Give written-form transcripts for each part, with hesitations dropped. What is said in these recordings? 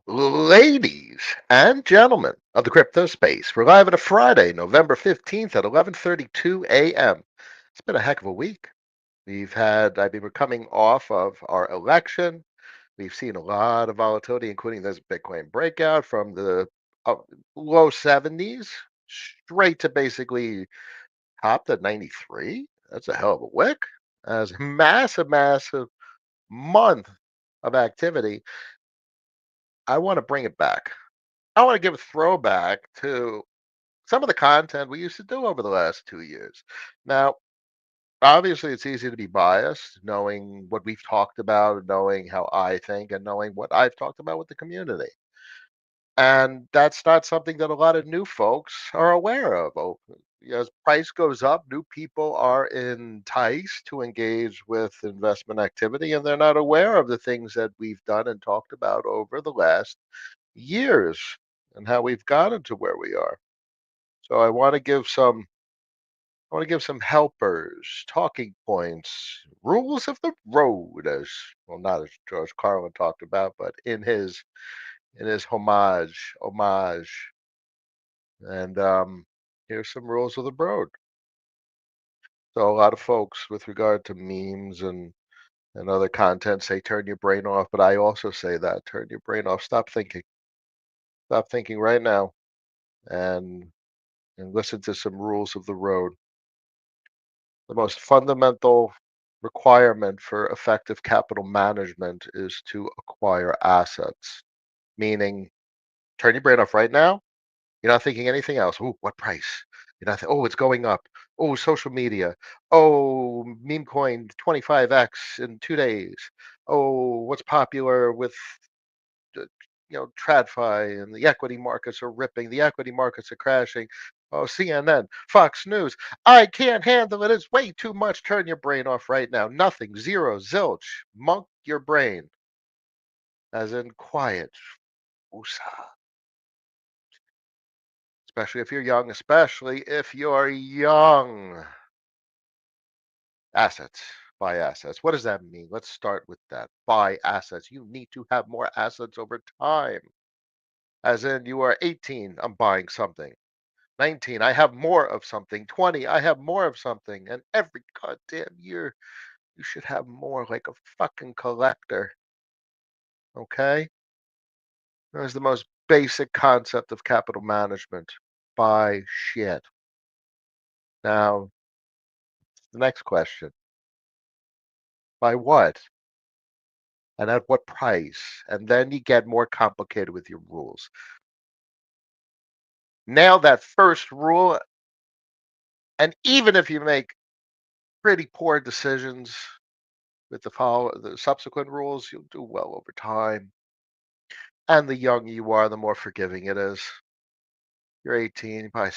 Ladies and gentlemen of the crypto space, we're live on a Friday, November 15th at 11:32 a.m. It's been a heck of a week. We're coming off of our election. We've seen a lot of volatility, including this Bitcoin breakout from the uh, low 70s straight to basically topped at 93. That's a hell of a wick. As a massive month of activity. I want to bring it back. I want to give a throwback to some of the content we used to do over the last 2 years. Now, obviously, it's easy to be biased, knowing what we've talked about, knowing how I think, and knowing what I've talked about with the community. And that's not something that a lot of new folks are aware of. As price goes up, new people are enticed to engage with investment activity, and they're not aware of the things that we've done and talked about over the last years and how we've gotten to where we are. So I want to give some helpers, talking points, rules of the road, as well, not as George Carlin talked about, but in his homage. And here's some rules of the road. So a lot of folks, with regard to memes and other content, say turn your brain off, but I also say that turn your brain off. Stop thinking right now, and listen to some rules of the road. The most fundamental requirement for effective capital management is to acquire assets, meaning turn your brain off right now. You're not thinking anything else. Ooh, what price? You're not, oh, it's going up. Oh, social media. Oh, meme coin 25x in 2 days. Oh, what's popular with uh, TradFi and the equity markets are ripping. The equity markets are crashing. Oh, CNN, Fox News. I can't handle it. It's way too much. Turn your brain off right now. Nothing. Zero. Zilch. Monk your brain. As in quiet. Woosah. Especially if you're young. Especially if you're young. Assets. Buy assets. What does that mean? Let's start with that. Buy assets. You need to have more assets over time. As in, you are 18, I'm buying something. 19, I have more of something. 20, I have more of something. And every goddamn year, you should have more like a fucking collector. Okay? That is the most basic concept of capital management. Buy shit. Now, the next question, buy what? And at what price? And then you get more complicated with your rules. Nail that first rule. And even if you make pretty poor decisions with the subsequent rules, you'll do well over time. And the younger you are, the more forgiving it is. You're 18, you buy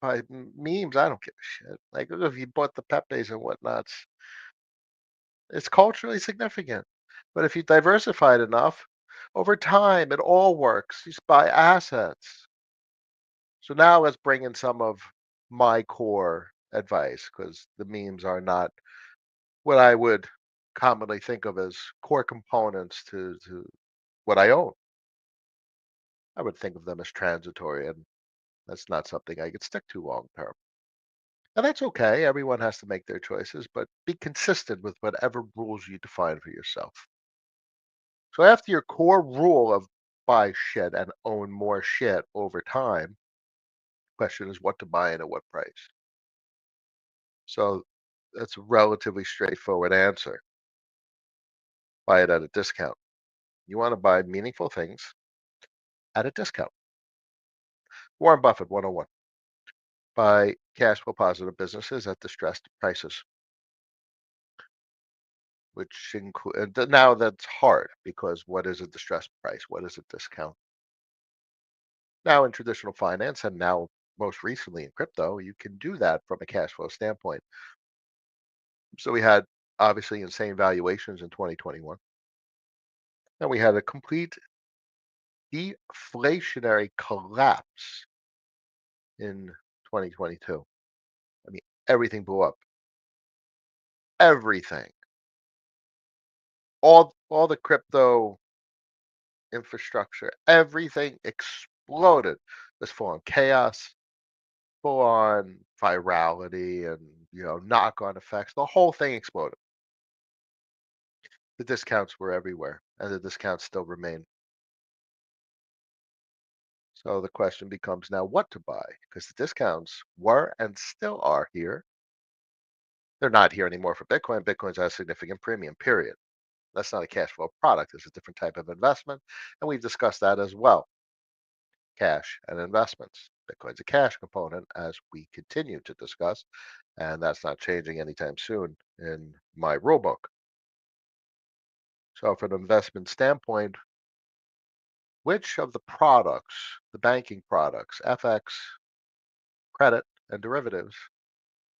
buy memes. I don't give a shit. Like if you bought the Pepes and whatnots, it's culturally significant. But if you diversify it enough, over time it all works. You just buy assets. So now let's bring in some of my core advice because the memes are not what I would commonly think of as core components to what I own. I would think of them as transitory, and that's not something I could stick to long term. And that's okay. Everyone has to make their choices, but be consistent with whatever rules you define for yourself. So after your core rule of buy shit and own more shit over time, question is what to buy and at what price. So that's a relatively straightforward answer. Buy it at a discount. You want to buy meaningful things at a discount. Warren Buffett 101. Buy cash flow positive businesses at distressed prices, which include now that's hard because what is a distressed price? What is a discount? Now in traditional finance and now most recently in crypto, you can do that from a cash flow standpoint. So we had obviously insane valuations in 2021, and we had a complete deflationary collapse in 2022. I mean, everything blew up. Everything. All the crypto infrastructure, everything exploded. This full on chaos, full on virality, and knock-on effects. The whole thing exploded. The discounts were everywhere, and the discounts still remain. So the question becomes now what to buy, because the discounts were and still are here. They're not here anymore for Bitcoin. Bitcoin's at a significant premium, period. That's not a cash flow product. It's a different type of investment. And we've discussed that as well, cash and investments. Bitcoin's a cash component, as we continue to discuss. And that's not changing anytime soon in my rulebook. So, from an investment standpoint, which of the products, the banking products, FX, credit, and derivatives,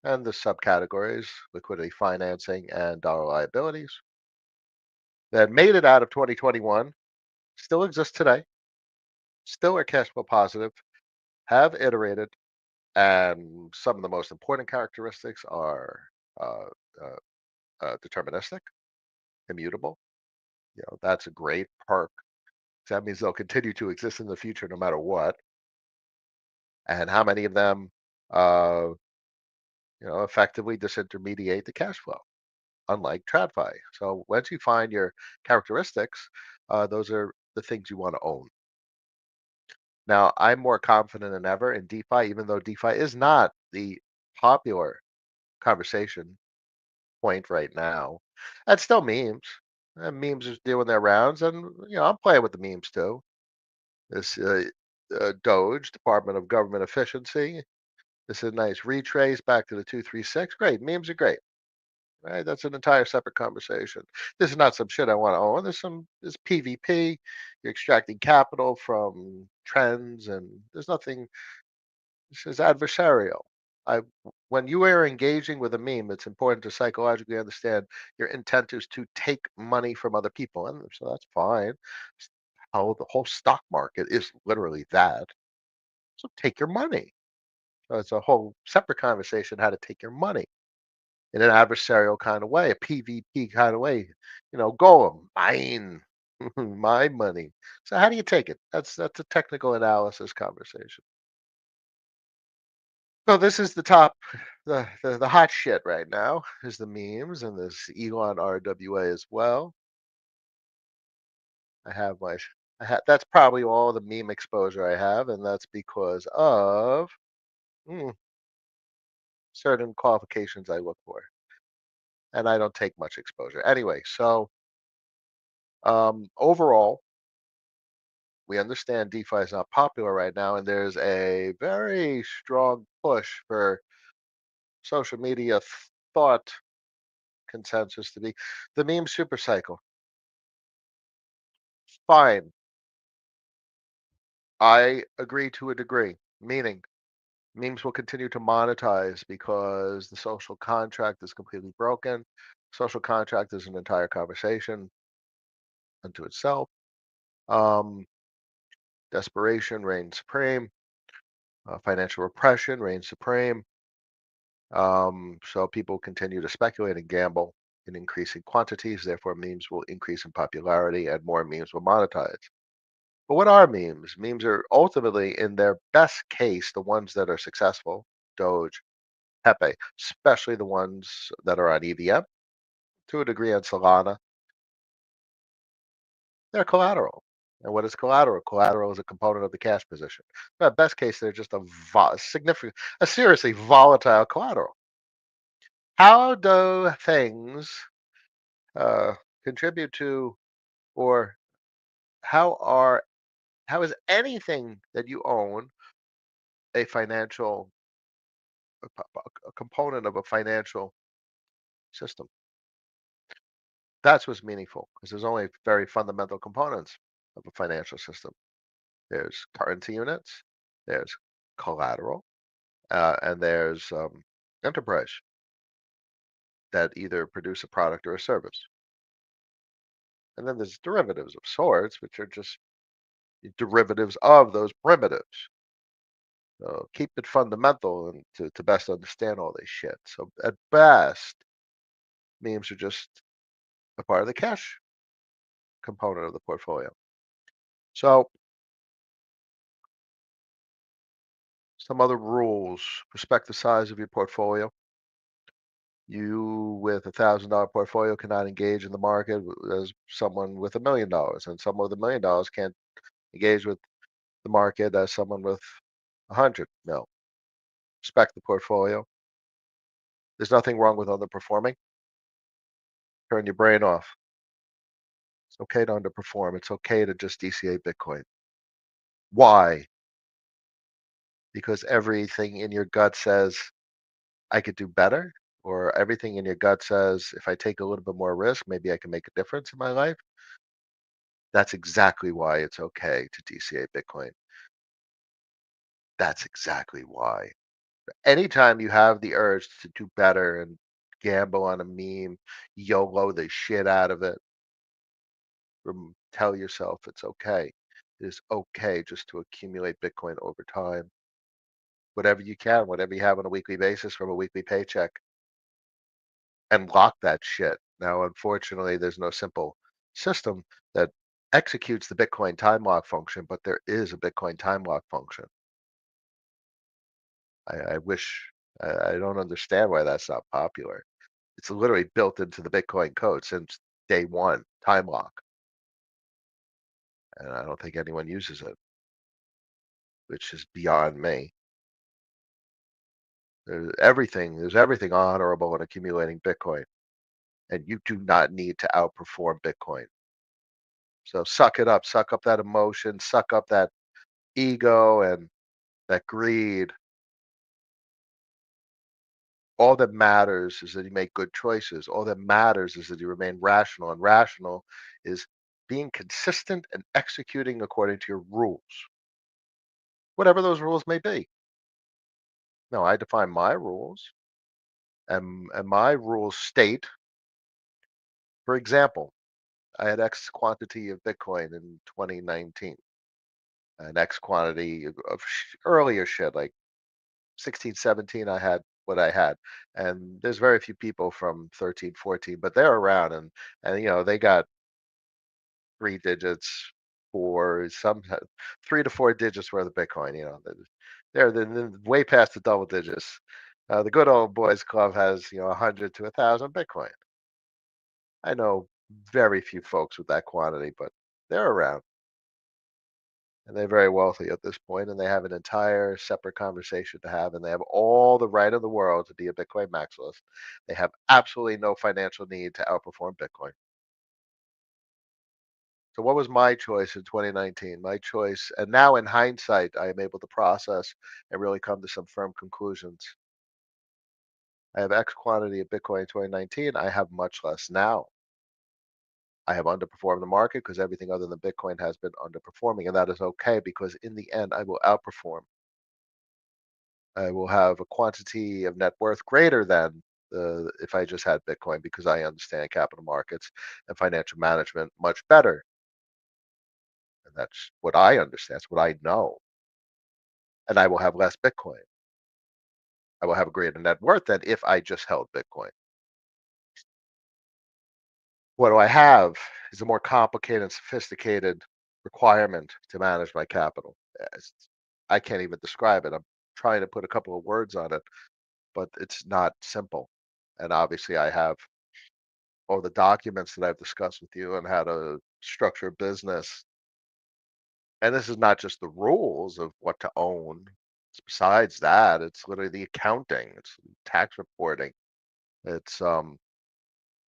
and the subcategories, liquidity financing and dollar liabilities, that made it out of 2021, still exist today, still are cash flow positive, have iterated, and some of the most important characteristics are uh, uh, deterministic, immutable. That's a great perk. That means they'll continue to exist in the future no matter what. And how many of them, uh, effectively disintermediate the cash flow, unlike TradFi. So once you find your characteristics, those are the things you want to own. Now, I'm more confident than ever in DeFi, even though DeFi is not the popular conversation point right now. It's still memes. Memes are doing their rounds, and I'm playing with the memes too. This Doge, Department of Government Efficiency. This is a nice retrace back to the 236. Great, memes are great. Right, that's an entire separate conversation. This is not some shit I want to own. This PvP. You're extracting capital from trends, and there's nothing. This is adversarial. I When you are engaging with a meme, it's important to psychologically understand your intent is to take money from other people, and so that's fine. How the whole stock market is literally that. So take your money. So it's a whole separate conversation how to take your money in an adversarial kind of way, a PvP kind of way. Go mine, my money. So how do you take it? That's a technical analysis conversation. So this is the top, the hot shit right now is the memes and this Elon RWA as well. I have my, that's probably all the meme exposure I have, and that's because of mm, certain qualifications I look for, and I don't take much exposure anyway. So overall, we understand DeFi is not popular right now, and there's a very strong push for social media thought consensus to be the meme super cycle. Fine, I agree to a degree, meaning memes will continue to monetize because the social contract is completely broken. Social contract is an entire conversation unto itself. Um, Desperation reigns supreme. Financial repression reigns supreme. So people continue to speculate and gamble in increasing quantities. Therefore, memes will increase in popularity and more memes will monetize. But what are memes? Memes are ultimately, in their best case, the ones that are successful, Doge, Pepe, especially the ones that are on EVM, to a degree on Solana. They're collateral. And what is collateral? Collateral is a component of the cash position. But best case, they're just significant, a seriously volatile collateral. How do things uh, contribute to, or how are how is anything that you own a financial a component of a financial system? That's what's meaningful because there's only very fundamental components of a financial system. There's currency units, there's collateral, and there's enterprise that either produce a product or a service. And then there's derivatives of sorts, which are just derivatives of those primitives. So keep it fundamental and to best understand all this shit. So at best, memes are just a part of the cash component of the portfolio. So, some other rules: respect the size of your portfolio. You with $1,000 portfolio cannot engage in the market as someone with $1 million, and someone with $1 million can't engage with the market as someone with 100 mil. Respect the portfolio. There's nothing wrong with underperforming. Turn your brain off. It's okay to underperform. It's okay to just DCA Bitcoin. Why? Because everything in your gut says I could do better, or everything in your gut says if I take a little bit more risk, maybe I can make a difference in my life. That's exactly why it's okay to DCA Bitcoin. That's exactly why. Anytime you have the urge to do better and gamble on a meme, YOLO the shit out of it, tell yourself it's okay. It is okay just to accumulate Bitcoin over time. Whatever you can, whatever you have on a weekly basis from a weekly paycheck, and lock that shit. Now, unfortunately, there's no simple system that executes the Bitcoin time lock function, but there is a Bitcoin time lock function. I wish, I don't understand why that's not popular. It's literally built into the Bitcoin code since day one, time lock, and I don't think anyone uses it, which is beyond me. There's everything honorable in accumulating Bitcoin, and you do not need to outperform Bitcoin. So suck up that emotion, suck up that ego and that greed. All that matters is that you make good choices. All that matters is that you remain rational, and rational is being consistent and executing according to your rules, whatever those rules may be. Now, I define my rules, and my rules state, for example, I had X quantity of Bitcoin in 2019, an X quantity of earlier shit, like 16, 17, I had what I had. And there's very few people from 13, 14, but they're around, and they got three digits, four, some 3 to 4 digits worth of Bitcoin. They're way past the double digits. The good old boys club has 100 to 1,000 Bitcoin. I know very few folks with that quantity, but they're around. And they're very wealthy at this point, and they have an entire separate conversation to have, and they have all the right in the world to be a Bitcoin maximalist. They have absolutely no financial need to outperform Bitcoin. So, what was my choice in 2019? My choice, and now in hindsight, I am able to process and really come to some firm conclusions. I have X quantity of Bitcoin in 2019. I have much less now. I have underperformed the market because everything other than Bitcoin has been underperforming, and that is okay because in the end, I will outperform. I will have a quantity of net worth greater than if I just had Bitcoin because I understand capital markets and financial management much better. And that's what I understand. That's what I know. And I will have less Bitcoin. I will have a greater net worth than if I just held Bitcoin. What do I have is a more complicated and sophisticated requirement to manage my capital. I can't even describe it. I'm trying to put a couple of words on it, but it's not simple. And obviously, I have all the documents that I've discussed with you on how to structure a business. And this is not just the rules of what to own. Besides that, it's literally the accounting, it's tax reporting, it's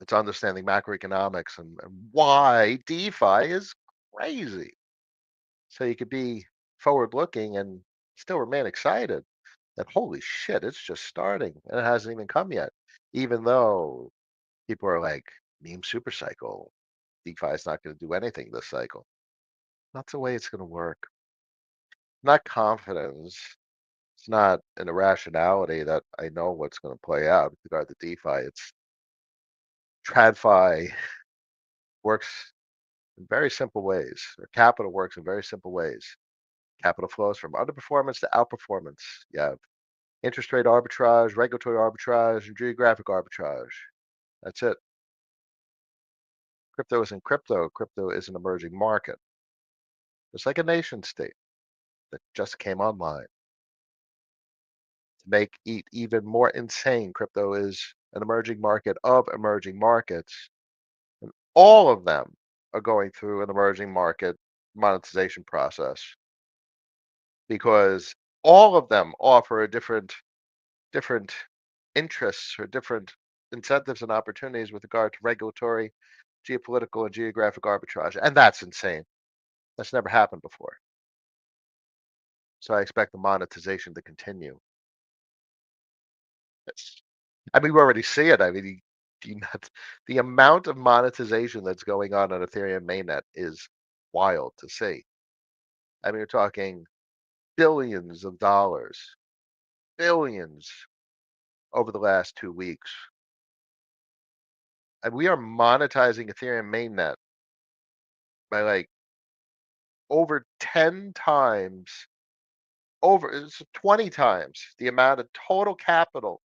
it's understanding macroeconomics and why DeFi is crazy. So you could be forward looking and still remain excited that holy shit, it's just starting and it hasn't even come yet. Even though people are like, meme super cycle, DeFi is not going to do anything this cycle. Not the way it's going to work. Not confidence. It's not an irrationality that I know what's going to play out with regard to DeFi. It's TradFi works in very simple ways, or capital works in very simple ways. Capital flows from underperformance to outperformance. You have interest rate arbitrage, regulatory arbitrage, and geographic arbitrage. That's it. Crypto isn't crypto. Crypto is an emerging market. It's like a nation state that just came online. To make it even more insane, crypto is an emerging market of emerging markets, and all of them are going through an emerging market monetization process because all of them offer a different interests or different incentives and opportunities with regard to regulatory, geopolitical, and geographic arbitrage. And that's insane. That's never happened before. So I expect the monetization to continue. It's, I mean, we already see it. I mean, the amount of monetization that's going on Ethereum mainnet is wild to see. I mean, we're talking billions of dollars, billions over the last 2 weeks. And we are monetizing Ethereum mainnet by like over 10 times, over it's 20 times the amount of total capital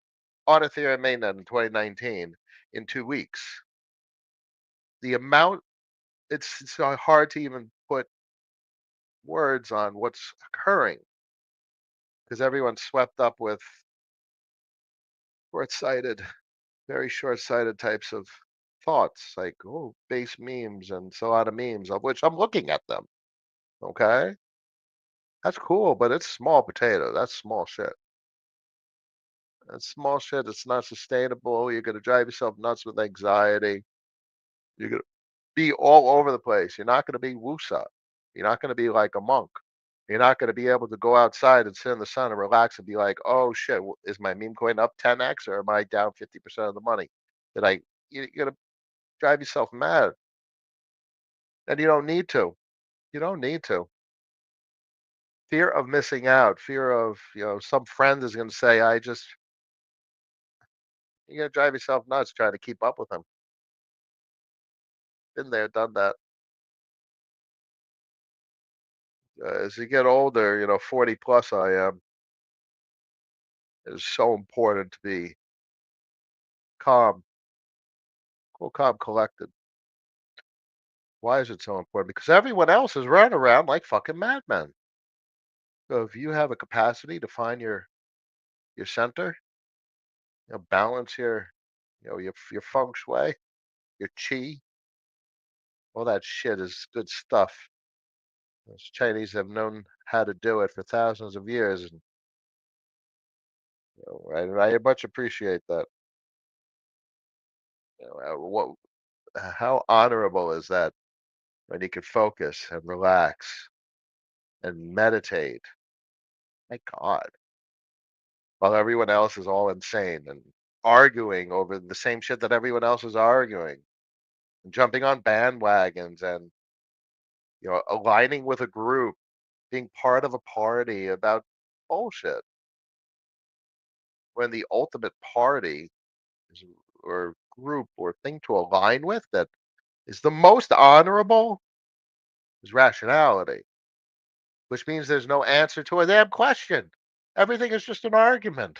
on Ethereum mainnet in 2019 in 2 weeks. The amount, it's so hard to even put words on what's occurring because everyone's swept up with short-sighted, very short-sighted types of thoughts like, oh, base memes and so lot of memes, of which I'm looking at them. Okay. That's cool, but it's small potato. That's small shit. That's small shit. It's not sustainable. You're gonna drive yourself nuts with anxiety. You're gonna be all over the place. You're not gonna be wusa. You're not gonna be like a monk. You're not gonna be able to go outside and sit in the sun and relax and be like, "Oh shit, is my meme coin up 10x or am I down 50% of the money?" That I you're gonna drive yourself mad, and you don't need to. You don't need to. Fear of missing out, fear of some friend is gonna say, "I just." You're gonna drive yourself nuts trying to keep up with them. Been there, done that. As you get older, 40 plus I am, it's so important to be calm, cool, calm, collected. Why is it so important? Because everyone else is running around like fucking madmen. So if you have a capacity to find your center, balance your feng shui, your chi, all that shit is good stuff. Those Chinese have known how to do it for thousands of years, and I much appreciate that. What how honorable is that when you can focus and relax and meditate? My God, while everyone else is all insane and arguing over the same shit that everyone else is arguing, and jumping on bandwagons and aligning with a group, being part of a party about bullshit. When the ultimate party is, or group or thing to align with that is the most honorable is rationality, which means there's no answer to a damn question. Everything is just an argument,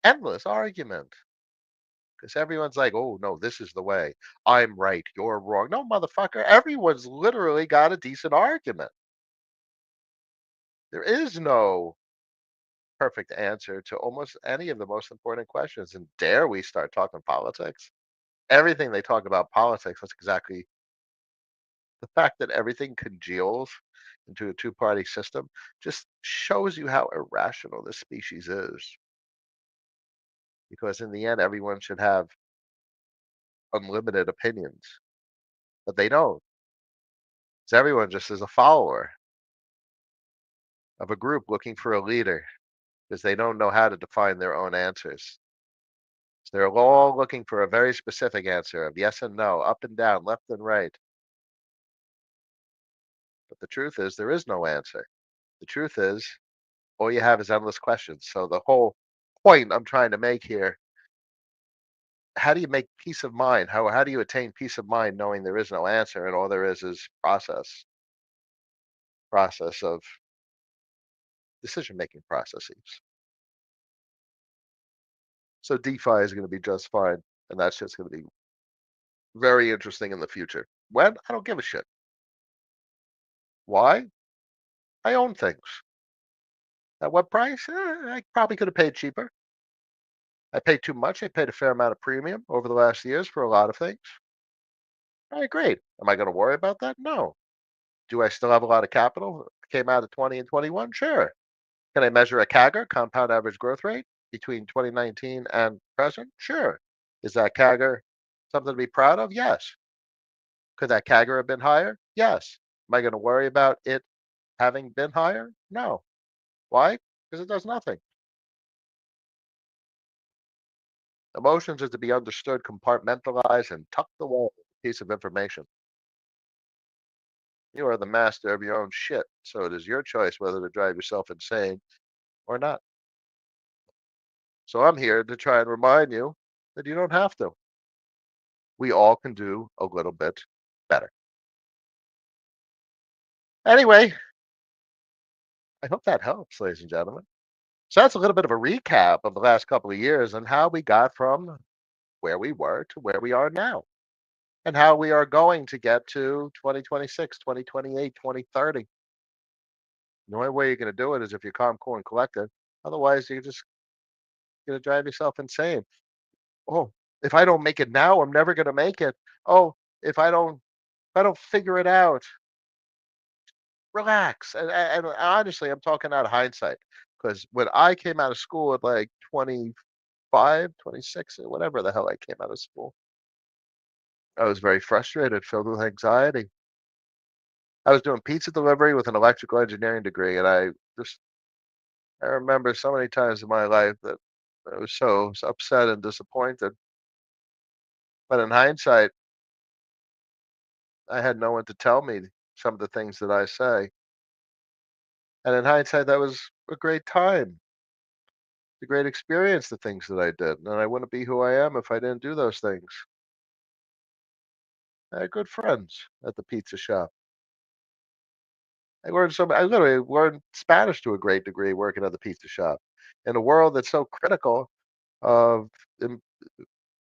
endless argument. Because everyone's like, oh, no, this is the way. I'm right. You're wrong. No, motherfucker. Everyone's literally got a decent argument. There is no perfect answer to almost any of the most important questions. And dare we start talking politics? Everything they talk about politics, that's exactly the fact that everything congeals into a two-party system just shows you how irrational this species is. Because in the end, everyone should have unlimited opinions, but they don't. So everyone just is a follower of a group looking for a leader because they don't know how to define their own answers. So they're all looking for a very specific answer of yes and no, up and down, left and right. But the truth is, there is no answer. The truth is, all you have is endless questions. So the whole point I'm trying to make here, how do you make peace of mind? How do you attain peace of mind knowing there is no answer and all there is process of decision making processes. So DeFi is going to be just fine, and that's just going to be very interesting in the future. When? I don't give a shit. Why? I own things. At what price? I probably could have paid cheaper. I paid too much. I paid a fair amount of premium over the last years for a lot of things. All right, great. Am I going to worry about that? No. Do I still have a lot of capital? Came out of 20 and 21? Sure. Can I measure a CAGR, compound average growth rate, between 2019 and present? Sure. Is that CAGR something to be proud of? Yes. Could that CAGR have been higher? Yes. Am I going to worry about it having been higher? No. Why? Because it does nothing. Emotions are to be understood, compartmentalized, and tucked away as a piece of information. You are the master of your own shit, so it is your choice whether to drive yourself insane or not. So I'm here to try and remind you that you don't have to. We all can do a little bit better. Anyway, I hope that helps, ladies and gentlemen. So that's a little bit of a recap of the last couple of years and how we got from where we were to where we are now and how we are going to get to 2026, 2028, 2030. The only way you're going to do it is if you're calm, cool, and collected. Otherwise, you're just going to drive yourself insane. Oh, if I don't make it now, I'm never going to make it. Oh, if I don't figure it out, relax. And honestly, I'm talking out of hindsight because when I came out of school at like 25, 26, or whatever the hell I came out of school, I was very frustrated, filled with anxiety. I was doing pizza delivery with an electrical engineering degree, and I remember so many times in my life that I was so upset and disappointed. But in hindsight, I had no one to tell me some of the things that I say. And in hindsight, that was a great time, a great experience, the things that I did. And I wouldn't be who I am if I didn't do those things. I had good friends at the pizza shop. I literally learned Spanish to a great degree working at the pizza shop. In a world that's so critical of im-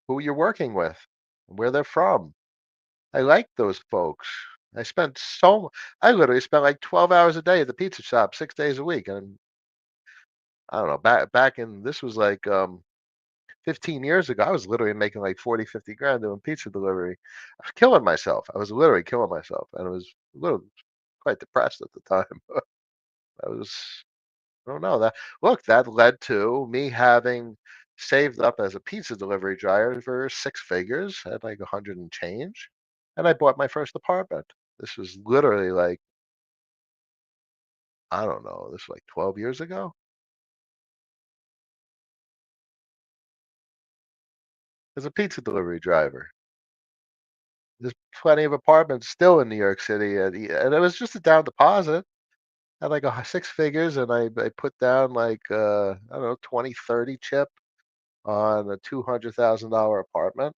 who you're working with, and where they're from. I like those folks. I spent so I literally spent like 12 hours a day at the pizza shop 6 days a week, and I don't know, back in this was like, 15 years ago, I was literally making like 40, 50 grand doing pizza delivery. I was killing myself. I was literally killing myself, and I was a little quite depressed at the time. I was I don't know that look, that led to me having saved up as a pizza delivery driver for 6 figures at like 100 and change, and I bought my first apartment. This was literally like, I don't know, this was like 12 years ago as a pizza delivery driver. There's plenty of apartments still in New York City, and it was just a down deposit. Had like a 6 figures, and I put down like, I don't know, 20, 30 chip on a $200,000 apartment.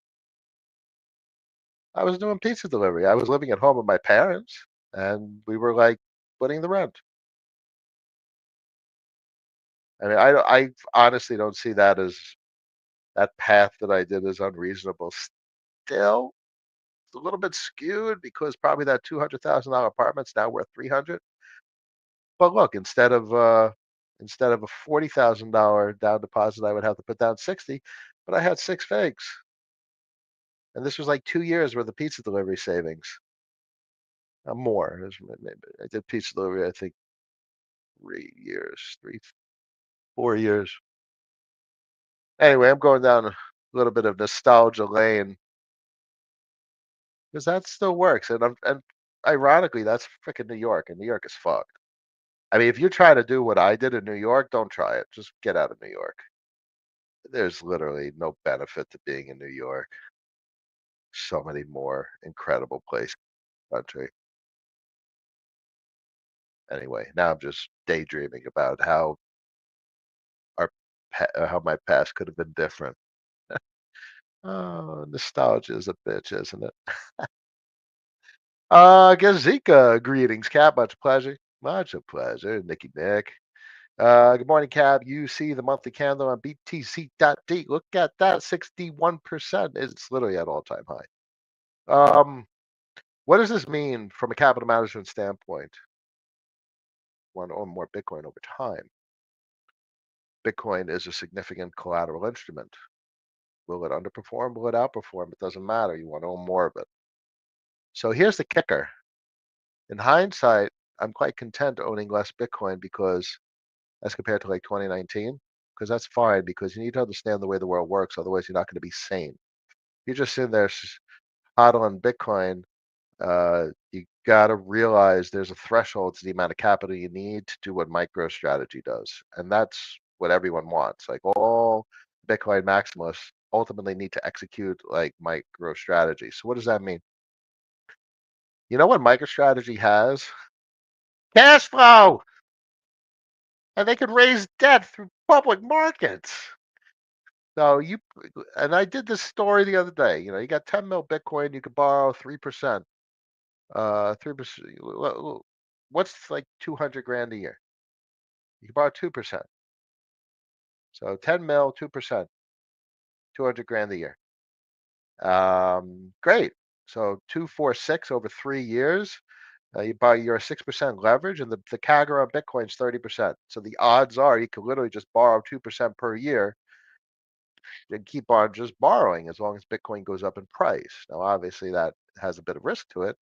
I was doing pizza delivery. I was living at home with my parents, and we were like splitting the rent. I mean, I honestly don't see that path that I did as unreasonable. Still, it's a little bit skewed because probably that $200,000 apartment's now worth 300. But look, instead of a $40,000 down deposit, I would have to put down 60, but I had 6 figs, and this was like 2 years worth of pizza delivery savings. More. I did pizza delivery, I think 3 years, 3, 4 years. Anyway, I'm going down a little bit of nostalgia lane because that still works, and ironically, that's fricking New York, and New York is fucked. I mean, if you're trying to do what I did in New York, don't try it. Just get out of New York. There's literally no benefit to being in New York. So many more incredible places in the country. Anyway, now I'm just daydreaming about how my past could have been different. Oh, nostalgia is a bitch, isn't it? Gazika, greetings, Cap. Much pleasure. Much a pleasure, Nicky Nick. Good morning, Cab. You see the monthly candle on BTC.D. Look at that, 61%. It's literally at all-time high. What does this mean from a capital management standpoint? want to own more Bitcoin over time. Bitcoin is a significant collateral instrument. Will it underperform? Will it outperform? It doesn't matter. You want to own more of it. So here's the kicker. In hindsight, I'm quite content owning less Bitcoin because, as compared to like 2019, because that's fine because you need to understand the way the world works. Otherwise, you're not going to be sane. You're just sitting there hodling Bitcoin. You got to realize there's a threshold to the amount of capital you need to do what MicroStrategy does. And that's what everyone wants. Like all Bitcoin maximalists ultimately need to execute like MicroStrategy. So what does that mean? You know what MicroStrategy has? Cash flow! And they can raise debt through public markets. So and I did this story the other day. You got 10 mil Bitcoin, you could borrow 3%. 3%. What's like 200 grand a year? You can borrow 2%. So 10 mil, 2%, 200 grand a year. Great. So 246 over 3 years. You buy your 6% leverage, and the CAGR on Bitcoin is 30%. So the odds are you could literally just borrow 2% per year and keep on just borrowing as long as Bitcoin goes up in price. Now, obviously, that has a bit of risk to it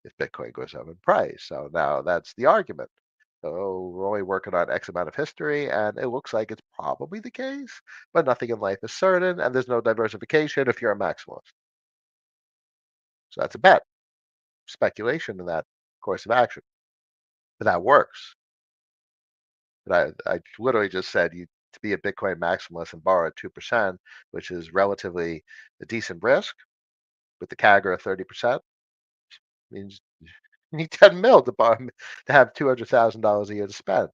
if Bitcoin goes up in price. So now that's the argument. So we're only working on X amount of history, and it looks like it's probably the case, but nothing in life is certain, and there's no diversification if you're a maximalist. So that's a bet, speculation in that course of action. But that works. But I literally just said you to be a Bitcoin maximalist and borrow at 2%, which is relatively a decent risk with the CAGR of 30%, means you need 10 mil to have $200,000 a year to spend.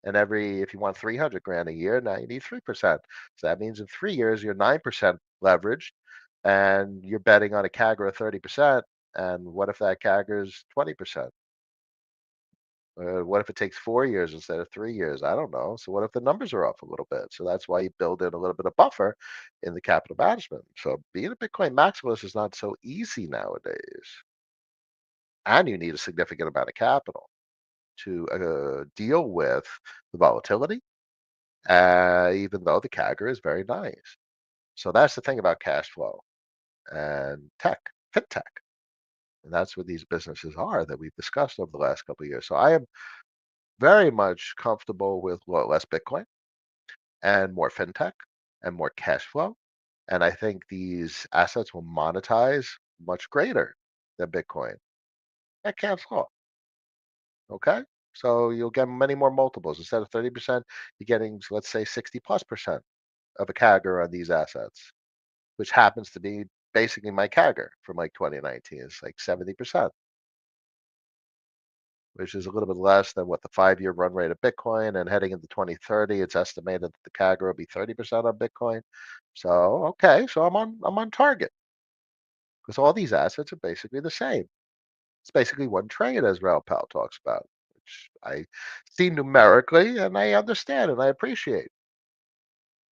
And if you want 300 grand a year, now you need 3%. So that means in 3 years, you're 9% leveraged and you're betting on a CAGR of 30%. And what if that CAGR is 20%? What if it takes 4 years instead of 3 years? I don't know. So what if the numbers are off a little bit? So that's why you build in a little bit of buffer in the capital management. So being a Bitcoin maximalist is not so easy nowadays. And you need a significant amount of capital to deal with the volatility, even though the CAGR is very nice. So that's the thing about cash flow and fintech. And that's what these businesses are that we've discussed over the last couple of years. So I am very much comfortable with less Bitcoin and more fintech and more cash flow. And I think these assets will monetize much greater than Bitcoin at cash flow. Okay. So you'll get many more multiples. Instead of 30%, you're getting, let's say, 60 plus percent of a CAGR on these assets, which happens to be basically my CAGR from like 2019. It's like 70%, which is a little bit less than what the 5 year run rate of Bitcoin. And heading into 2030, it's estimated that the CAGR will be 30% on Bitcoin. So okay, so I'm on target because all these assets are basically the same. It's basically one trade, as Raoul Pal talks about, which I see numerically and I understand and I appreciate.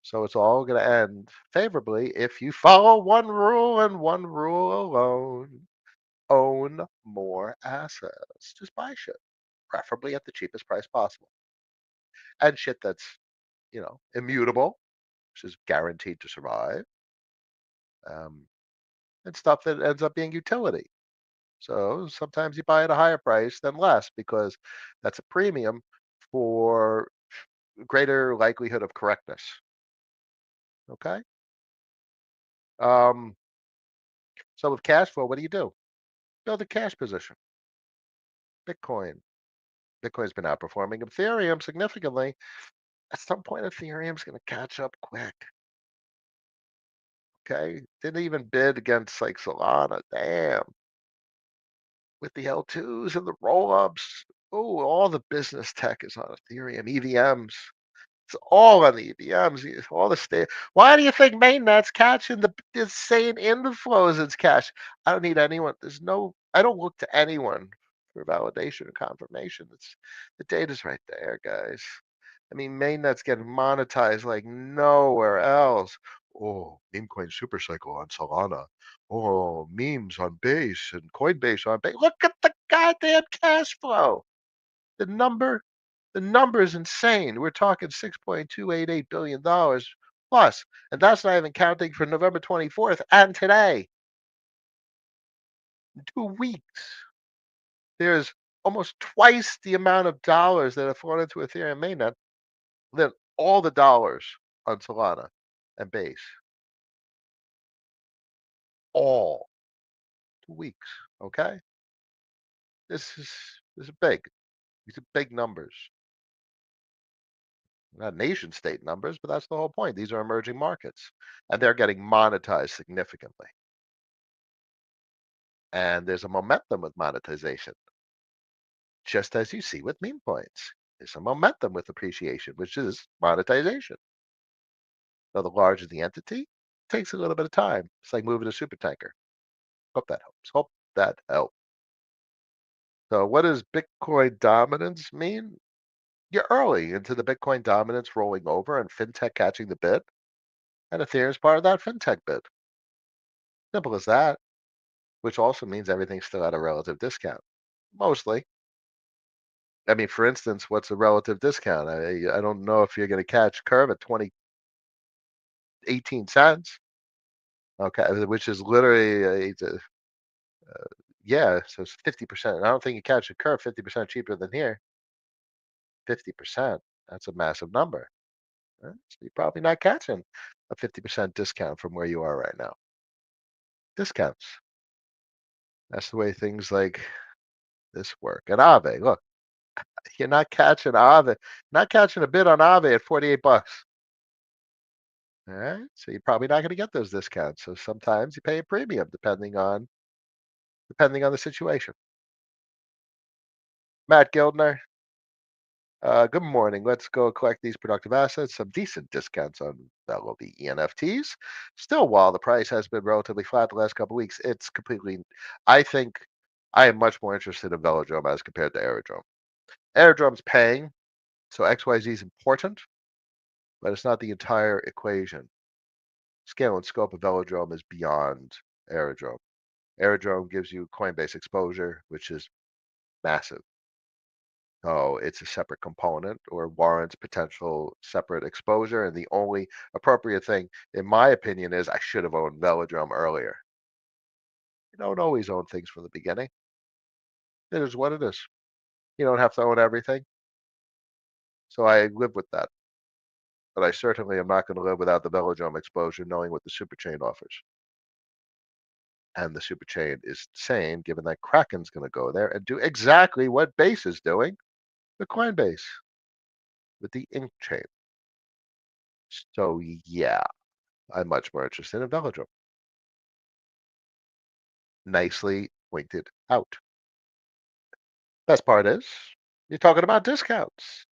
So it's all going to end favorably if you follow one rule and one rule alone. Own more assets. Just buy shit, preferably at the cheapest price possible. And shit that's, immutable, which is guaranteed to survive, um, and stuff that ends up being utility. So sometimes you buy at a higher price than less because that's a premium for greater likelihood of correctness. Okay. Um, so with cash flow, what do? Build a cash position. Bitcoin. Bitcoin's been outperforming Ethereum significantly. At some point, Ethereum's going to catch up quick. Okay. Didn't even bid against like Solana. Damn. With the L2s and the roll ups. Oh, all the business tech is on Ethereum, EVMs. It's all on the EVMs, all the state. Why do you think mainnet's catching the insane inflows it's cash? I don't need anyone. I don't look to anyone for validation or confirmation. The data's right there, guys. I mean, mainnet's getting monetized like nowhere else. Oh, meme coin super cycle on Solana. Oh, memes on Base and Coinbase on Base. Look at the goddamn cash flow. The number the number is insane. We're talking $6.288 billion plus, and that's not even counting for November 24th and today. In 2 weeks, there's almost twice the amount of dollars that have flown into Ethereum mainnet than all the dollars on Solana and Base. All 2 weeks. Okay, this is this is big. These are big numbers. Not nation state numbers, but that's the whole point. These are emerging markets, and they're getting monetized significantly. And there's a momentum with monetization, just as you see with meme coins. There's a momentum with appreciation, which is monetization. Now, the larger the entity, it takes a little bit of time. It's like moving a super tanker. Hope that helps. Hope that helps. So, what does Bitcoin dominance mean? You're early into the Bitcoin dominance rolling over and fintech catching the bid, and Ethereum is part of that fintech bid. Simple as that, which also means everything's still at a relative discount. Mostly. I mean, for instance, what's a relative discount? I don't know if you're going to catch Curve at 18 cents. Okay, which is literally yeah, so it's 50%. I don't think you catch a Curve 50% cheaper than here. 50%. That's a massive number. Right? So you're probably not catching a 50% discount from where you are right now. Discounts. That's the way things like this work. And Aave, look, you're not catching Aave, not catching a bid on Aave at $48. All right. So you're probably not going to get those discounts. So sometimes you pay a premium depending on the situation. Matt Gildner, good morning. Let's go collect these productive assets. Some decent discounts on LOB ENFTs. Still, while the price has been relatively flat the last couple of weeks, it's completely. I think I am much more interested in Velodrome as compared to Aerodrome. Aerodrome's paying, so XYZ is important, but it's not the entire equation. Scale and scope of Velodrome is beyond Aerodrome. Aerodrome gives you Coinbase exposure, which is massive. So it's a separate component or warrants potential separate exposure. And the only appropriate thing, in my opinion, is I should have owned Velodrome earlier. You don't always own things from the beginning. It is what it is. You don't have to own everything. So I live with that. But I certainly am not going to live without the Velodrome exposure, knowing what the superchain offers. And the superchain is insane, given that Kraken's going to go there and do exactly what Base is doing, the Coinbase, with the Ink chain. So yeah, I'm much more interested in Velodrome. Nicely pointed out. Best part is you're talking about discounts.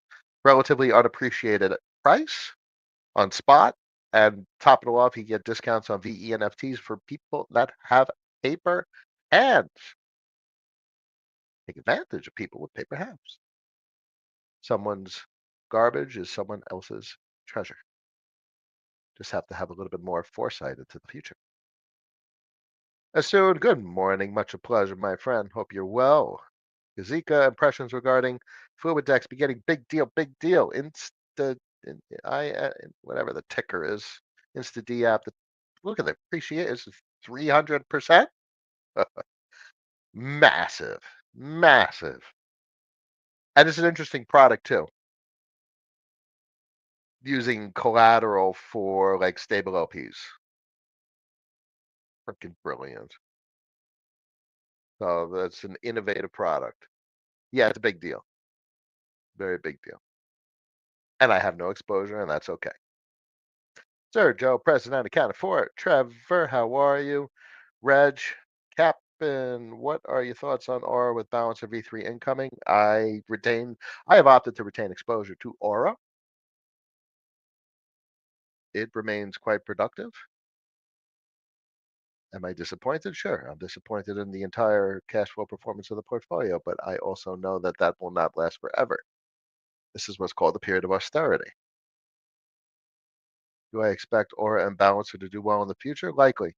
Relatively unappreciated price on spot. And top it all off, you get discounts on VE NFTs for people that have paper hands. Take advantage of people with paper hands. Someone's garbage is someone else's treasure. Just have to have a little bit more foresight into the future. Asood, good morning. Much a pleasure, my friend. Hope you're well. Gazika impressions regarding Fluid Dex beginning big deal, big deal. Whatever the ticker is, Insta D app. Look at the appreciate. It's 300%. Massive, massive. And it's an interesting product too. Using collateral for like stable LPs. Freaking brilliant. So that's an innovative product. Yeah, it's a big deal. Very big deal. And I have no exposure, and that's okay. Sir Joe, President, accounted for. Trevor, how are you? Reg, Captain, what are your thoughts on Aura with Balancer V3 incoming? I have opted to retain exposure to Aura. It remains quite productive. Am I disappointed? Sure, I'm disappointed in the entire cash flow performance of the portfolio, but I also know that that will not last forever. This is what's called the period of austerity. Do I expect Aura and Balancer to do well in the future? Likely.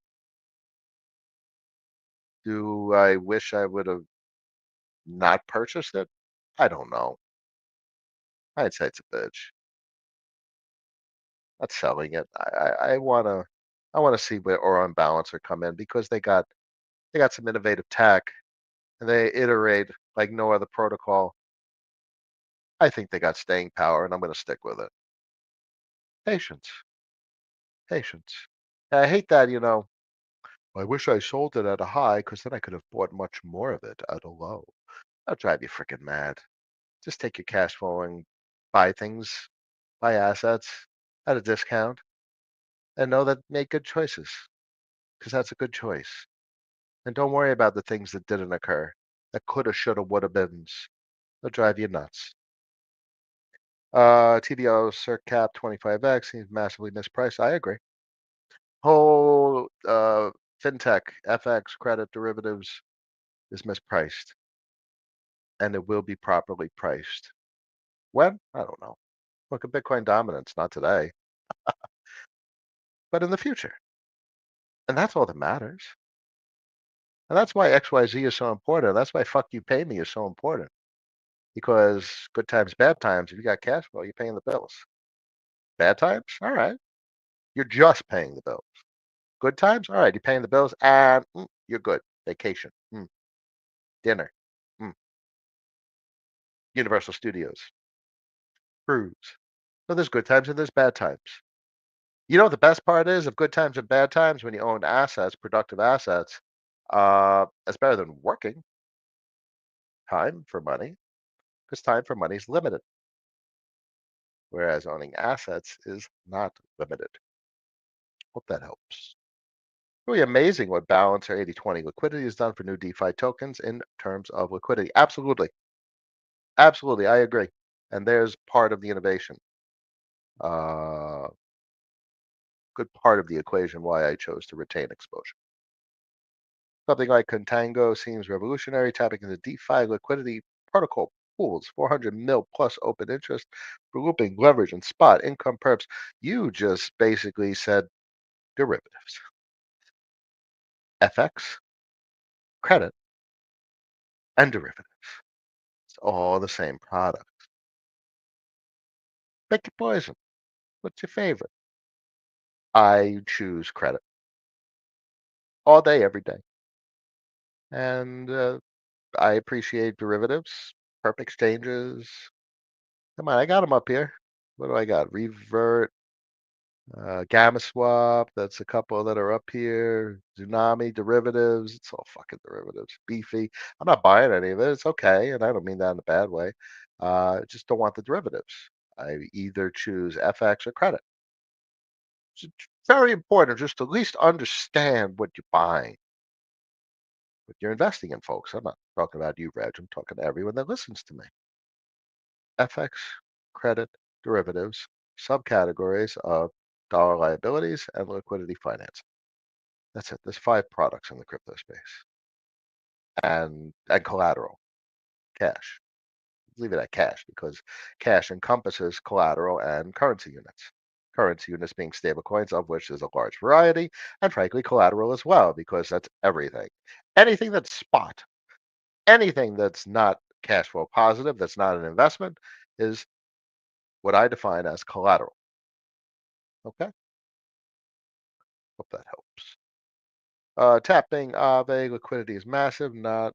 Do I wish I would have not purchased it? I don't know. I'd say it's a bitch. Not selling it. I wanna see where Orion Balancer come in because they got some innovative tech and they iterate like no other protocol. I think they got staying power, and I'm gonna stick with it. Patience, patience. I hate that, I wish I sold it at a high because then I could have bought much more of it at a low. That'll drive you freaking mad. Just take your cash flow and buy things, buy assets at a discount, and know that make good choices because that's a good choice. And don't worry about the things that didn't occur, that coulda, shoulda, woulda beens. They'll drive you nuts. TDO Circ Cap 25X seems massively mispriced. I agree. Whole fintech, FX, credit derivatives is mispriced, and it will be properly priced. When? I don't know. Look at Bitcoin dominance, not today, but in the future. And that's all that matters. And that's why XYZ is so important. That's why fuck you pay me is so important. Because good times, bad times, if you got cash flow, you're paying the bills. Bad times? All right. You're just paying the bills. Good times? All right. You're paying the bills and you're good. Vacation, dinner, mm, Universal Studios, cruise. So there's good times and there's bad times. You know what the best part is of good times and bad times when you own assets, productive assets, it's better than working time for money because time for money is limited, whereas owning assets is not limited. Hope that helps. Really amazing what balance or 80/20 liquidity has done for new DeFi tokens in terms of liquidity. Absolutely. Absolutely. I agree. And there's part of the innovation. Uh, good part of the equation why I chose to retain exposure. Something like Contango seems revolutionary, tapping into DeFi liquidity protocol pools, 400 mil plus open interest for looping, leverage, and spot income perps. You just basically said derivatives, FX, credit, and derivatives. It's all the same product. Pick your poison. What's your favorite? I choose credit all day, every day. And I appreciate derivatives, perp exchanges. Come on, I got them up here. What do I got? Revert, Gamma Swap. That's a couple that are up here. Tsunami derivatives. It's all fucking derivatives. Beefy. I'm not buying any of it. It's okay, and I don't mean that in a bad way. I just don't want the derivatives. I either choose FX or credit. It's very important just to at least understand what you're buying, what you're investing in, folks. I'm not talking about you, Reg. I'm talking to everyone that listens to me. FX, credit, derivatives, subcategories of dollar liabilities and liquidity finance. That's it. There's 5 products in the crypto space. And collateral, cash. Leave it at cash because cash encompasses collateral and currency units. Currency units being stablecoins, of which there's a large variety, and frankly, collateral as well, because that's everything. Anything that's spot, anything that's not cash flow positive, that's not an investment, is what I define as collateral. Okay, hope that helps. Tapping Aave liquidity is massive, not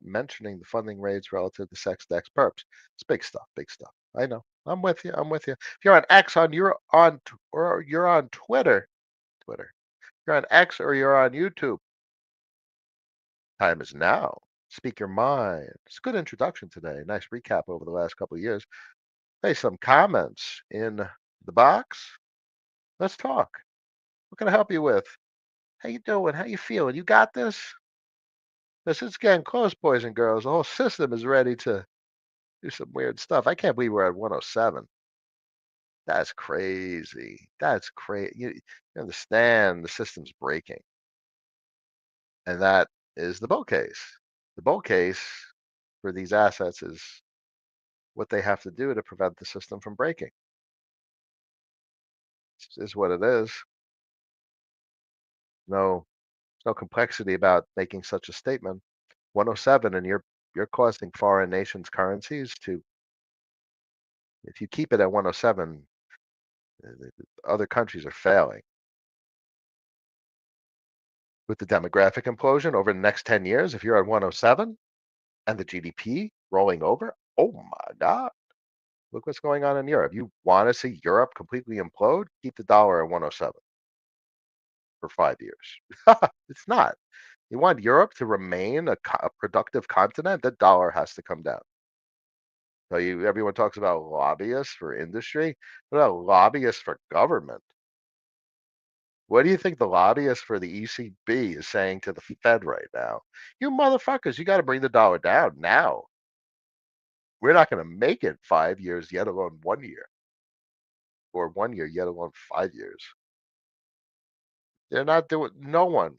mentioning the funding rates relative to SexDex perps. It's big stuff, big stuff. I know. I'm with you. I'm with you. If you're on X or you're on Twitter. You're on X or you're on YouTube. Time is now. Speak your mind. It's a good introduction today. Nice recap over the last couple of years. Hey, some comments in the box. Let's talk. What can I help you with? How you doing? How you feeling? You got this? This is getting close, boys and girls. The whole system is ready to do some weird stuff. I can't believe we're at 107. That's crazy. That's crazy. You understand the system's breaking. And that is the bull case. The bull case for these assets is what they have to do to prevent the system from breaking. Is what it is. No, no complexity about making such a statement. 107 and you're you're causing foreign nations' currencies to, if you keep it at 107, other countries are failing. With the demographic implosion over the next 10 years, if you're at 107 and the GDP rolling over, oh my God, look what's going on in Europe. You want to see Europe completely implode? Keep the dollar at 107 for 5 years. It's not. You want Europe to remain a productive continent? The dollar has to come down. So everyone talks about lobbyists for industry. What about lobbyists for government? What do you think the lobbyist for the ECB is saying to the Fed right now? You motherfuckers, you got to bring the dollar down now. We're not going to make it 5 years, yet alone 1 year, or 1 year, yet alone 5 years. They're not doing, no one.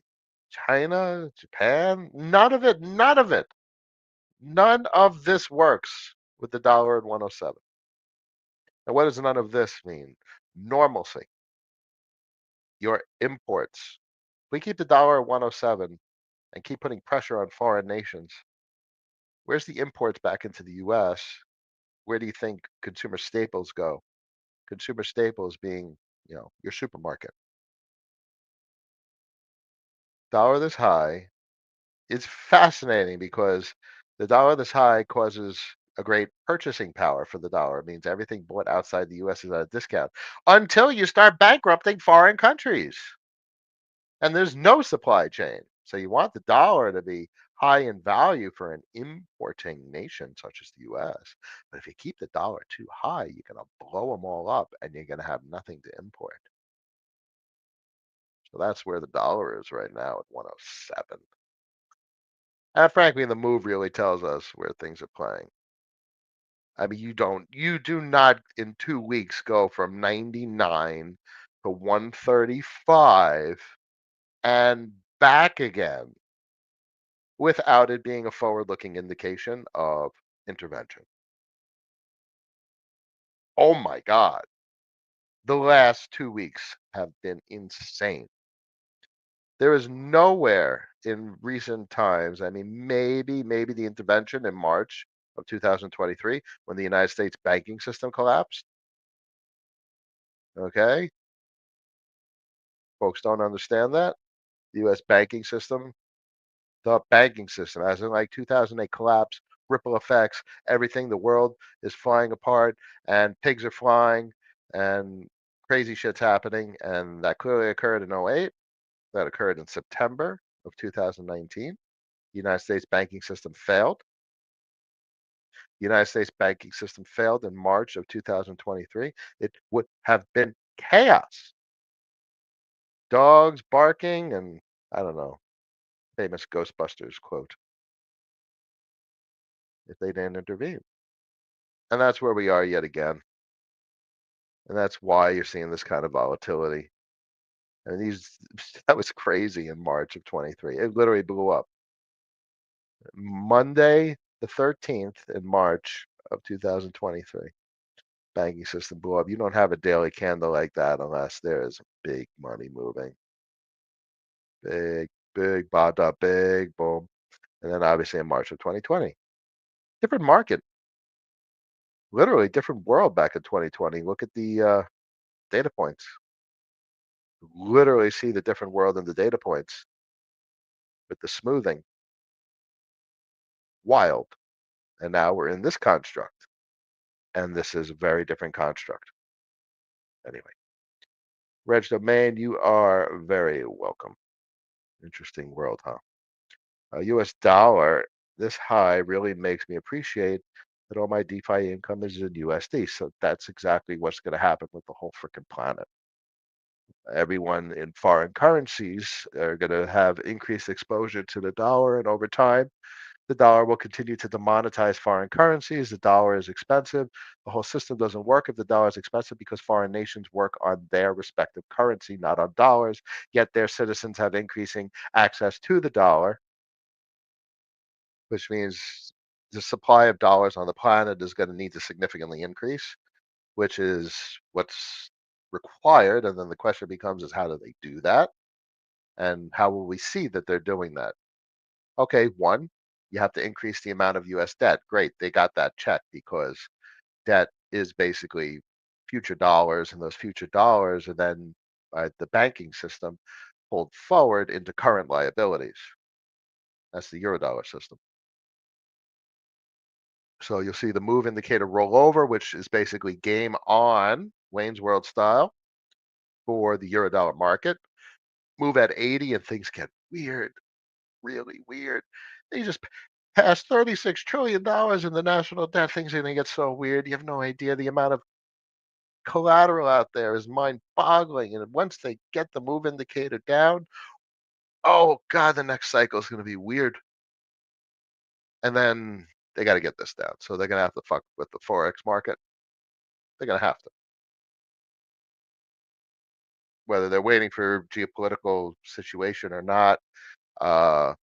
China, Japan, none of it, none of it. None of this works with the dollar at 107. And what does none of this mean? Normalcy. Your imports. If we keep the dollar at 107 and keep putting pressure on foreign nations, where's the imports back into the US? Where do you think consumer staples go? Consumer staples being, your supermarket. Dollar this high, it's fascinating because the dollar this high causes a great purchasing power for the dollar. It means everything bought outside the US is at a discount until you start bankrupting foreign countries. And there's no supply chain. So you want the dollar to be high in value for an importing nation such as the US. But if you keep the dollar too high, you're going to blow them all up and you're going to have nothing to import. So that's where the dollar is right now at 107. And frankly, the move really tells us where things are playing. I mean, you do not in 2 weeks go from 99 to 135 and back again without it being a forward-looking indication of intervention. Oh my God. The last 2 weeks have been insane. There is nowhere in recent times, I mean, maybe the intervention in March of 2023 when the United States banking system collapsed. Okay. Folks don't understand that. The US banking system, the banking system, as in like 2008 collapse, ripple effects, everything, the world is flying apart and pigs are flying and crazy shit's happening. And that clearly occurred in '08. That occurred in September of 2019. The United States banking system failed. The United States banking system failed in March of 2023. It would have been chaos. Dogs barking and I don't know, famous Ghostbusters quote, if they didn't intervene. And that's where we are yet again. And that's why you're seeing this kind of volatility. And that was crazy in March of 23. It literally blew up. Monday, the 13th in March of 2023, banking system blew up. You don't have a daily candle like that unless there is big money moving. Big, big, bada, big, boom. And then obviously in March of 2020, different market, literally different world back in 2020. Look at the data points. Literally see the different world in the data points with the smoothing. Wild. And now we're in this construct. And this is a very different construct. Anyway, Reg Domain, you are very welcome. Interesting world, huh? US dollar, this high really makes me appreciate that all my DeFi income is in USD. So that's exactly what's going to happen with the whole freaking planet. Everyone in foreign currencies are going to have increased exposure to the dollar, and over time, the dollar will continue to demonetize foreign currencies. The dollar is expensive. The whole system doesn't work if the dollar is expensive because foreign nations work on their respective currency, not on dollars. Yet their citizens have increasing access to the dollar, which means the supply of dollars on the planet is going to need to significantly increase, which is what's required. And then the question becomes is how do they do that? And how will we see that they're doing that? Okay, one, you have to increase the amount of US debt. Great, they got that check because debt is basically future dollars, and those future dollars are then by the banking system pulled forward into current liabilities. That's the Eurodollar system. So you'll see the move indicator roll over, which is basically game on, Wayne's World style, for the Eurodollar market. Move at 80 and things get weird, really weird. They just passed $36 trillion in the national debt. Things are going to get so weird. You have no idea the amount of collateral out there is mind boggling. And once they get the move indicator down, oh God, the next cycle is going to be weird. And then they got to get this down. So they're going to have to fuck with the Forex market. They're going to have to, whether they're waiting for geopolitical situation or not. Uh,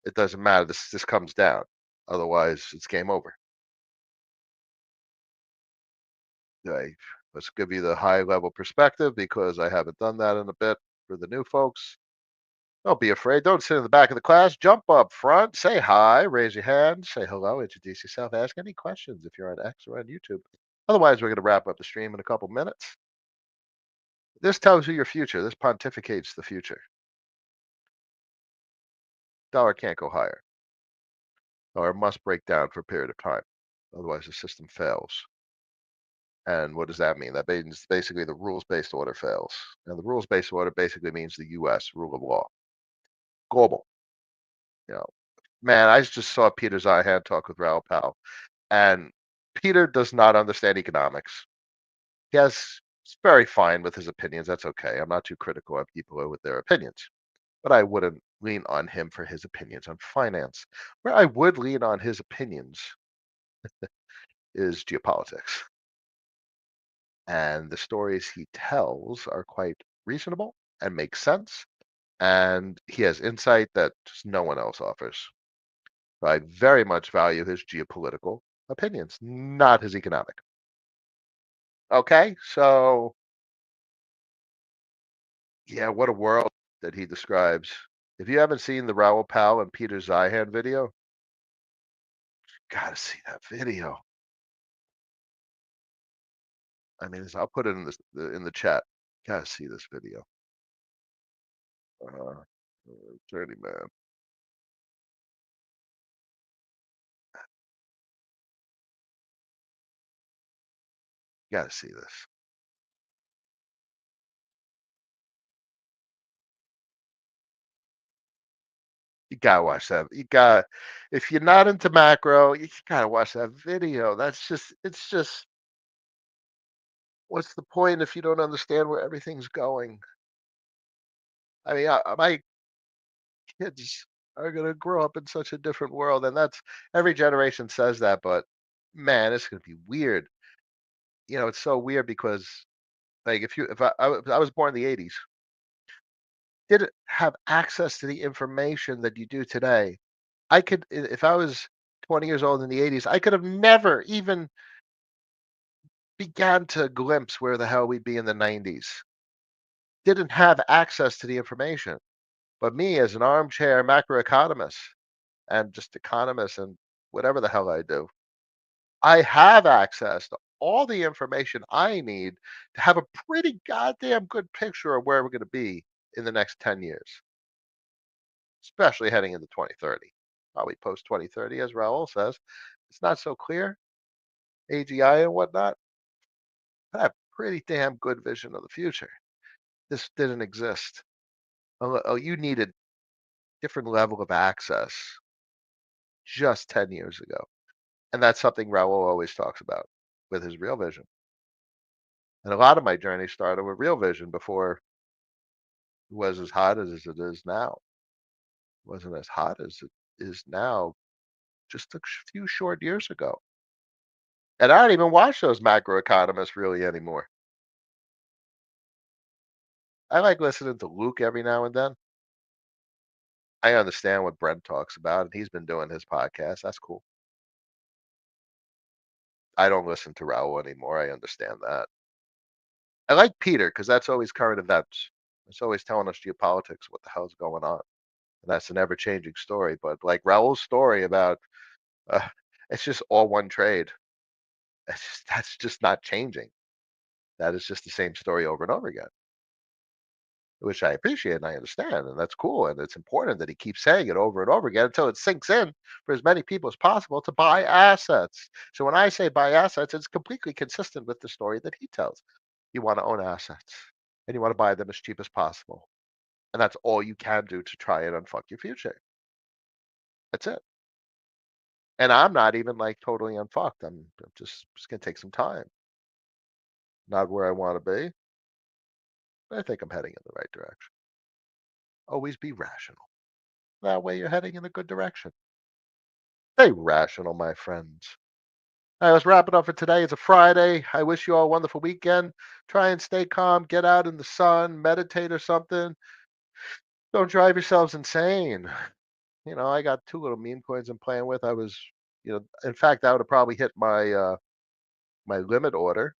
it doesn't matter. This comes down. Otherwise, it's game over. Okay, let's give you the high level perspective because I haven't done that in a bit for the new folks. Don't be afraid. Don't sit in the back of the class. Jump up front. Say hi. Raise your hand. Say hello. Introduce yourself. Ask any questions if you're on X or on YouTube. Otherwise, we're going to wrap up the stream in a couple minutes. This tells you your future. This pontificates the future. Dollar can't go higher. Dollar must break down for a period of time. Otherwise, the system fails. And what does that mean? That means basically the rules-based order fails. And the rules-based order basically means the U.S. rule of law, global. You know, man, I just saw Peter Zihan talk with Raoul Pal, and Peter does not understand economics. Yes, he's very fine with his opinions. That's okay. I'm not too critical of people with their opinions, but I wouldn't lean on him for his opinions on finance. Where I would lean on his opinions is geopolitics. And the stories he tells are quite reasonable and make sense. And he has insight that just no one else offers. So I very much value his geopolitical opinions, not his economic. Okay, so yeah, what a world that he describes. If you haven't seen the Raoul Pal and Peter Zihan video, gotta see that video. I mean, I'll put it in the chat. Gotta see this video. Uh, Dirty man, gotta see this. You gotta watch that. You got If you're not into macro, you gotta watch that video. It's just what's the point if you don't understand where everything's going? I mean, my kids are gonna grow up in such a different world, and that's every generation says that, but man, it's gonna be weird. It's so weird because like if I was born in the '80s, didn't have access to the information that you do today. If I was 20 years old in the '80s, I could have never even began to glimpse where the hell we'd be in the '90s. Didn't have access to the information. But me as an armchair macroeconomist and just economist and whatever the hell I do, I have access to all the information I need to have a pretty goddamn good picture of where we're going to be in the next 10 years, especially heading into 2030. Probably post 2030, as Raul says. It's not so clear, AGI and whatnot. I have pretty damn good vision of the future. This didn't exist. You needed different level of access just 10 years ago. And that's something Raul always talks about with his real vision. And a lot of my journey started with real vision before it was as hot as it is now. It wasn't as hot as it is now just a few short years ago. And I don't even watch those macroeconomists really anymore. I like listening to Luke every now and then. I understand what Brent talks about, and he's been doing his podcast. That's cool. I don't listen to Raul anymore. I understand that. I like Peter because that's always current events. It's always telling us geopolitics, what the hell's going on. And that's an ever-changing story. But like Raul's story about, uh, it's just all one trade. That's just not changing. That is just the same story over and over again, which I appreciate and I understand, and that's cool. And it's important that he keeps saying it over and over again until it sinks in for as many people as possible to buy assets. So when I say buy assets, it's completely consistent with the story that he tells. You want to own assets and you want to buy them as cheap as possible. And that's all you can do to try and unfuck your future. That's it. And I'm not even like totally unfucked. I'm just gonna take some time. Not where I want to be, but I think I'm heading in the right direction. Always be rational. That way you're heading in a good direction. Stay rational, my friends. All right, let's wrap it up for today. It's a Friday. I wish you all a wonderful weekend. Try and stay calm, get out in the sun, meditate or something. Don't drive yourselves insane. I got two little meme coins I'm playing with. In fact, I would have probably hit my limit order.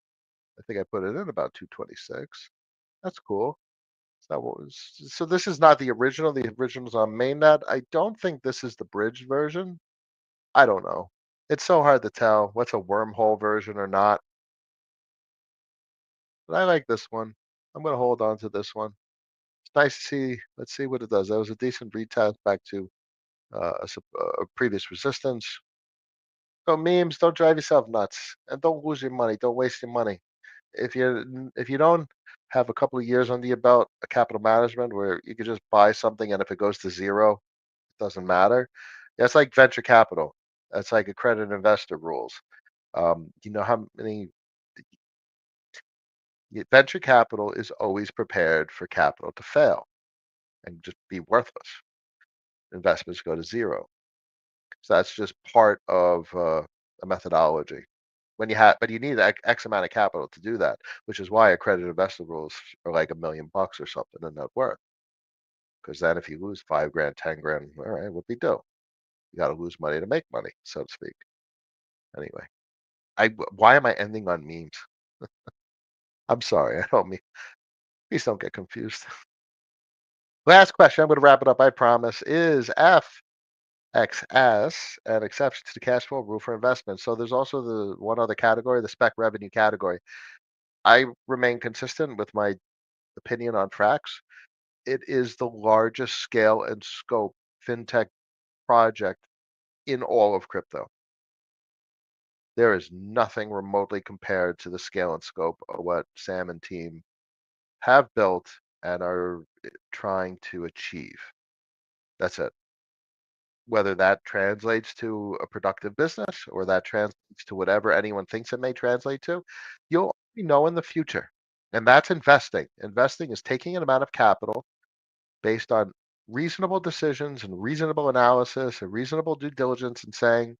I think I put it in about 226. That's cool. So this is not the original. The original's on mainnet. I don't think this is the bridged version. I don't know. It's so hard to tell what's a wormhole version or not. But I like this one. I'm gonna hold on to this one. It's nice to see. Let's see what it does. That was a decent retest back to a previous resistance. So memes, don't drive yourself nuts, and don't lose your money. Don't waste your money. If you don't have a couple of years under your belt, a capital management where you could just buy something, and if it goes to zero, it doesn't matter. That's like venture capital. That's like accredited investor rules. You know how many venture capital is always prepared for capital to fail and just be worthless. Investments go to zero. So that's just part of a methodology. But you need X amount of capital to do that, which is why accredited investor rules are like $1 million or something in net worth. Because then if you lose 5 grand, 10 grand, all right, what we do? You got to lose money to make money, so to speak. Anyway, why am I ending on memes? I'm sorry. I don't mean. Please don't get confused. Last question. I'm going to wrap it up. I promise. Is FXS an exception to the cash flow rule for investments? So there's also the one other category, the spec revenue category. I remain consistent with my opinion on Frax. It is the largest scale and scope fintech project in all of crypto. There is nothing remotely compared to the scale and scope of what Sam and team have built and are trying to achieve. That's it. Whether that translates to a productive business or that translates to whatever anyone thinks it may translate to, you'll only know in the future. And that's investing. Investing is taking an amount of capital based on reasonable decisions and reasonable analysis and reasonable due diligence and saying,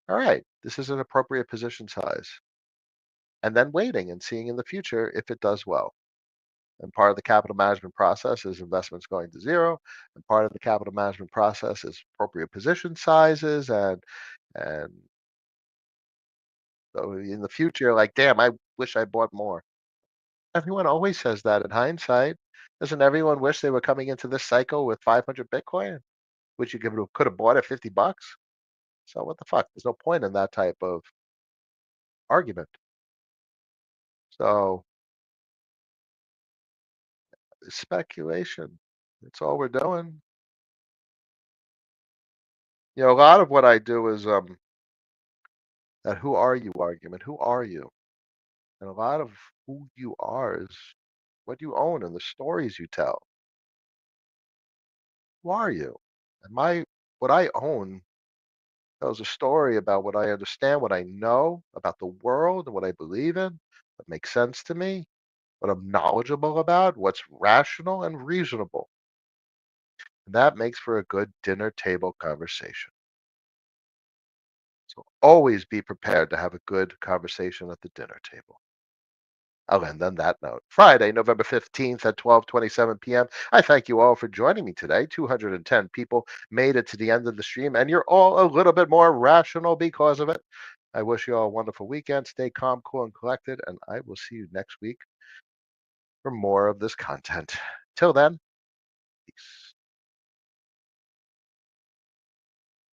all right, this is an appropriate position size. And then waiting and seeing in the future if it does well. And part of the capital management process is investments going to zero. And part of the capital management process is appropriate position sizes. And so in the future, like, damn, I wish I bought more. Everyone always says that in hindsight. Doesn't everyone wish they were coming into this cycle with 500 Bitcoin, which you could have bought at $50? So what the fuck? There's no point in that type of argument. So speculation. That's all we're doing. A lot of what I do is that who are you argument. Who are you? And a lot of who you are is what you own and the stories you tell. Who are you? And my what I own tells a story about what I understand, what I know about the world, and what I believe in, what makes sense to me, what I'm knowledgeable about, what's rational and reasonable. And that makes for a good dinner table conversation. So always be prepared to have a good conversation at the dinner table. I'll end on that note. Friday, November 15th at 12:27 p.m. I thank you all for joining me today. 210 people made it to the end of the stream, and you're all a little bit more rational because of it. I wish you all a wonderful weekend. Stay calm, cool, and collected, and I will see you next week for more of this content. Till then,